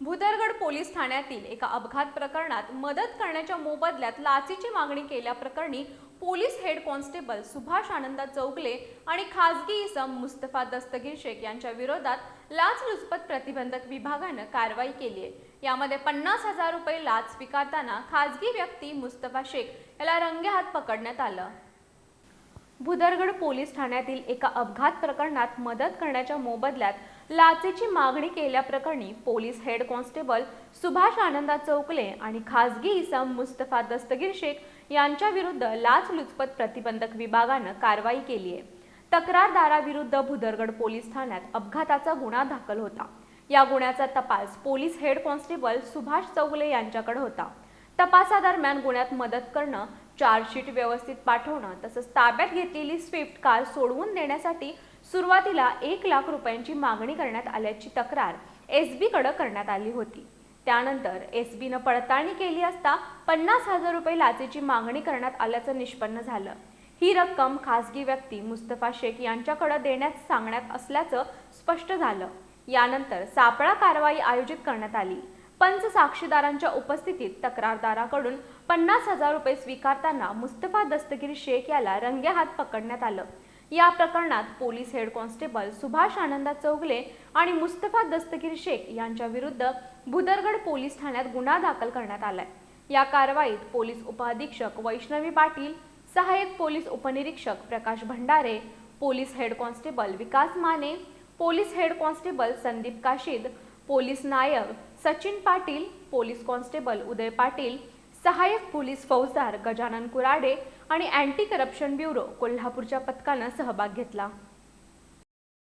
Bhudargad police ठाण्यातील एका अपघात प्रकरणात मदत करण्याच्या मोबदल्यात लाचेची मागणी केल्याप्रकरणी पोलीस हेड कॉन्स्टेबल सुभाष आनंद चौगले आणि खासगी इसम मुस्तफा दस्तगीर शेख यांच्या विरोधात लाचलुचपत प्रतिबंधक विभागानं कारवाई केली आहे। यामध्ये 50,000 रुपये लाच स्वीकारताना खासगी व्यक्ती मुस्तफा शेख याला रंगेहात पकडण्यात आलं। भुदरगड पोलीस ठाण्यातील एका अपघात प्रकरणात मदत करण्याच्या मोबदल्यात लाचेची मागणी केल्याप्रकरणी पोलीस हेड कॉन्स्टेबल सुभाष आनंद चौगले आणि खासगी इसम मुस्तफा दस्तगीर शेख यांच्या विरुद्ध लाचलुचपत प्रतिबंधक विभागानं कारवाई केली आहे। तक्रारदाराविरुद्ध भुदरगड पोलीस ठाण्यात अपघाताचा गुन्हा दाखल होता। या गुन्ह्याचा तपास police head constable Subhash Chougale यांच्याकडे होता। तपासादरम्यान गुन्ह्यात मदत करणं, चार्जशीट व्यवस्थित पाठवणं तसंच ताब्यात घेतलेली स्विफ्ट कार सोडवून देण्यासाठी सुरुवातीला 1 लाख रुपयांची मागणी करण्यात आल्याची तक्रार एसबी कडे करण्यात आली होती। त्यानंतर एसबीनं पडताळणी केली असता 50,000 रुपये लाचेची मागणी करण्यात आल्याचं निष्पन्न झालं। ही रक्कम खासगी व्यक्ती मुस्तफा शेख यांच्याकडे देण्यास सांगण्यात असल्याचं स्पष्ट झालं। यानंतर सापळा कारवाई आयोजित करण्यात आली। पंच साक्षीदारांच्या उपस्थितीत तक्रारदाराकडून 50,000 रुपये स्वीकारताना मुस्तफा दस्तगीर शेख याला रंगेहात पकडण्यात आलं। या प्रकरणात पोलीस हेड कॉन्स्टेबल सुभाष आनंद चौगले आणि मुस्तफा दस्तगीर शेख यांच्या विरुद्ध भुदरगड पोलीस ठाण्यात गुन्हा दाखल करण्यात आलाय। या कारवाईत पोलीस उपअधीक्षक वैष्णवी पाटील, सहाय्यक पोलीस उपनिरीक्षक Prakash Bhandare, police head constable Vikas Mane, police head constable Sandeep Kashid, police नायक सचिन पाटील, पोलीस कॉन्स्टेबल उदय पाटील, सहाय्यक पोलीस फौजदार गजानन कुराडे आणि अँटी करप्शन ब्युरो कोल्हापूरच्या पथकानं सहभाग घेतला।